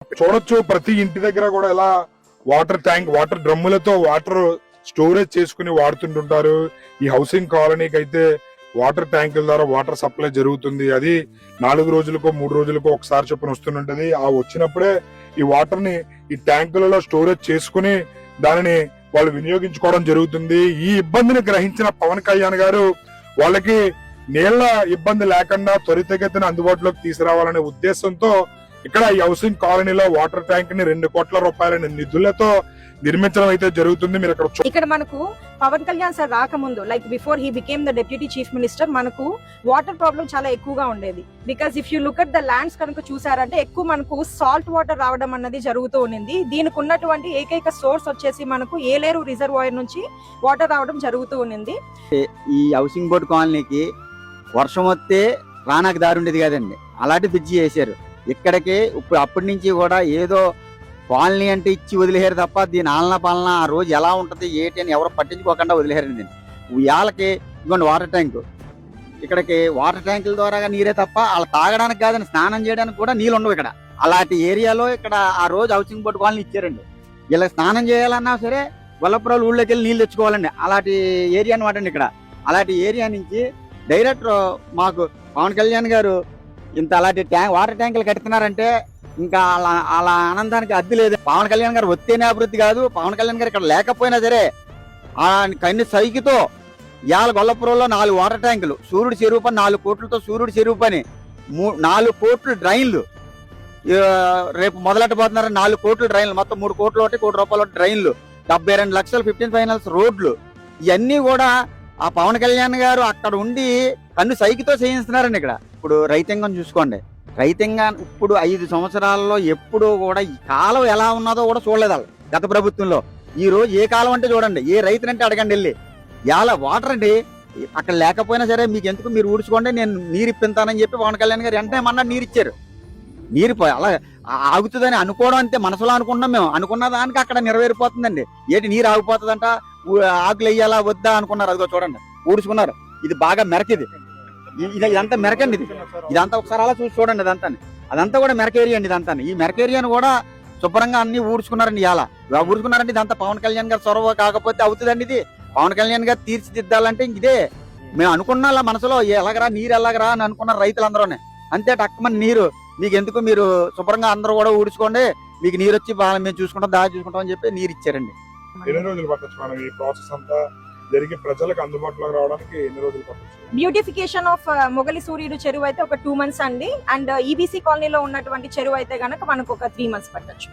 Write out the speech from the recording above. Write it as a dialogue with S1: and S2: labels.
S1: చూడొచ్చు ప్రతి ఇంటి దగ్గర కూడా ఇలా వాటర్ ట్యాంక్, వాటర్ డ్రమ్ములతో వాటర్ స్టోరేజ్ చేసుకుని వాడుతుంటుంటారు. ఈ హౌసింగ్ కాలనీకి అయితే వాటర్ ట్యాంకుల ద్వారా వాటర్ సప్లై జరుగుతుంది. అది 4 రోజులకో 3 రోజులకో ఒకసారి చొప్పున వస్తుంటది. ఆ వచ్చినప్పుడే ఈ వాటర్ ని ఈ ట్యాంకులలో స్టోరేజ్ చేసుకుని దానిని వాళ్ళు వినియోగించుకోవడం జరుగుతుంది. ఈ ఇబ్బందిని గ్రహించిన పవన్ కళ్యాణ్ గారు వాళ్ళకి నీళ్ల ఇబ్బంది లేకుండా త్వరితగతిన అందుబాటులోకి తీసుకురావాలనే ఉద్దేశంతో ఇక్కడ ఈ హౌసింగ్ కాలనీలో వాటర్ ట్యాంక్ ని 2 కోట్ల రూపాయల నిధులతో నిర్మించడం అయితే జరుగుతుంది. మీరు
S2: ఇక్కడ మనకు పవన్ కళ్యాణ్ సార్ రాకముందు, like before he became the deputy chief minister, మనకు వాటర్ ప్రాబ్లం చాలా ఎక్కువగా ఉండేది. Because if you look at the lands కనుక చూసారంటే ఎక్కువ మనకు సాల్ట్ వాటర్ రావడం అన్నది జరుగుతూ ఉన్నింది. దీనికి ఉన్నటువంటి ఏకైక సోర్స్ వచ్చేసి మనకు ఏలేరు రిజర్వాయర్ నుంచి వాటర్ రావడం జరుగుతూ ఉన్నింది.
S3: ఈ హౌసింగ్ బోర్డు కాలనీకి వర్షం వస్తే రానాకి దారి ఉండేది కదండి, అలాంటి బ్రిడ్జి చేశారు. ఇక్కడికి ఇప్పుడు అప్పటి నుంచి కూడా ఏదో కాలనీ అంటే ఇచ్చి వదిలేరు తప్ప దీని ఆలన పాలన ఆ రోజు ఎలా ఉంటుంది ఏంటి అని ఎవరు పట్టించుకోకుండా వదిలేరండి. ఇవాళకి ఇదిగోండి వాటర్ ట్యాంక్, ఇక్కడికి వాటర్ ట్యాంకుల ద్వారా నీరే తప్ప వాళ్ళ తాగడానికి కాదని స్నానం చేయడానికి కూడా నీళ్ళు ఉండవు ఇక్కడ. అలాంటి ఏరియాలో ఇక్కడ ఆ రోజు హౌసింగ్ బోర్డు కాలనీ ఇచ్చారండి. ఇలా స్నానం చేయాలన్నా సరే గొల్లపురాలు ఊళ్ళోకి వెళ్ళి నీళ్ళు తెచ్చుకోవాలండి. అలాంటి ఏరియా అనమాట అండి ఇక్కడ. అలాంటి ఏరియా నుంచి డైరెక్టర్ మాకు పవన్ కళ్యాణ్ గారు ఇంత అలాంటి వాటర్ ట్యాంకులు కడుతున్నారంటే ఇంకా అలా ఆనందానికి అద్దె లేదు. పవన్ కళ్యాణ్ గారు వస్తేనే అభివృద్ధి కాదు, పవన్ కళ్యాణ్ గారు ఇక్కడ లేకపోయినా సరే ఆ కన్ని సైకితో ఇవాళ గొల్లపురంలో 4 వాటర్ ట్యాంకులు, సూర్యుడు చెరువు పని 4 కోట్లతో సూర్యుడు చెరువు పని 4 కోట్లు డ్రైన్లు రేపు మొదలెట్టబోతున్నారు. 4 కోట్లు డ్రైన్లు, మొత్తం 3 కోట్ల 1 కోటి రూపాయల డ్రైన్లు, 72 లక్షలు 15 ఫైనల్స్ రోడ్లు, ఇవన్నీ కూడా ఆ పవన్ కళ్యాణ్ గారు అక్కడ ఉండి కన్ను సైకితో చేయిస్తున్నారండి. ఇక్కడ ఇప్పుడు రైతాంగం చూసుకోండి, రైతాంగం ఇప్పుడు 5 సంవత్సరాల్లో ఎప్పుడు కూడా ఈ కాలం ఎలా ఉన్నదో కూడా చూడలేదు వాళ్ళు గత ప్రభుత్వంలో. ఈ రోజు ఏ కాలం అంటే చూడండి, ఏ రైతునంటే అడగండి వెళ్ళి. ఇలా వాటర్ అండి అక్కడ లేకపోయినా సరే మీకు ఎందుకు మీరు ఊడ్చుకోండి నేను నీరు ఇప్పింతానని చెప్పి పవన్ కళ్యాణ్ గారు వెంటనే మన్నా నీరు ఇచ్చారు. నీరు అలా ఆగుతుందని అనుకోవడం అంతే, మనసులో అనుకున్నాం మేము. అనుకున్న దానికి అక్కడ నెరవేరిపోతుందండి. ఏంటి నీరు ఆగిపోతుందంట, ఆకులు వేయాలా వద్దా అనుకున్నారు. అదిగో చూడండి ఊడ్చుకున్నారు. ఇది బాగా మెరకిది, ఇదంతా మెరకండి. ఇదంతా ఒకసారి అలా చూసి చూడండి. అదంతా కూడా మెరక ఏరియా అండి. ఇదంతా ఈ మెరక ఏరియాను కూడా శుభ్రంగా అన్ని ఊడ్చుకున్నారండి. ఇలా ఊడ్చుకున్నారండి. ఇదంతా పవన్ కళ్యాణ్ గారు చొరవ కాకపోతే అవుతుందండి. ఇది పవన్ కళ్యాణ్ గారు తీర్చిదిద్దాలంటే ఇదే మేము అనుకున్నా మనసులో ఎలాగరా నీరు ఎలాగరా అని అనుకున్నారు రైతులందరూనే. అంతే టక్కుమని నీరు మీకు ఎందుకు, మీరు శుభ్రంగా అందరూ కూడా ఊడ్చుకోండి, మీకు నీరు వచ్చి మేము చూసుకుంటాం దారి చూసుకుంటాం అని చెప్పి నీరు ఇచ్చారండి.
S1: ఎన్ని రోజులు పట్టొచ్చు మనం ఈ ప్రాసెస్ అంతా జరిగి ప్రజలకు అందుబాటులోకి రావడానికి? ఎన్ని రోజులు పట్టొచ్చు?
S2: బ్యూటిఫికేషన్ ఆఫ్ మొగలి సూర్యుడు చెరువు అయితే ఒక 2 months అండి. అండ్ ఈబీసీ కాలనీలో ఉన్నటువంటి చెరువు అయితే గనక మనకు ఒక 3 months పట్టొచ్చు.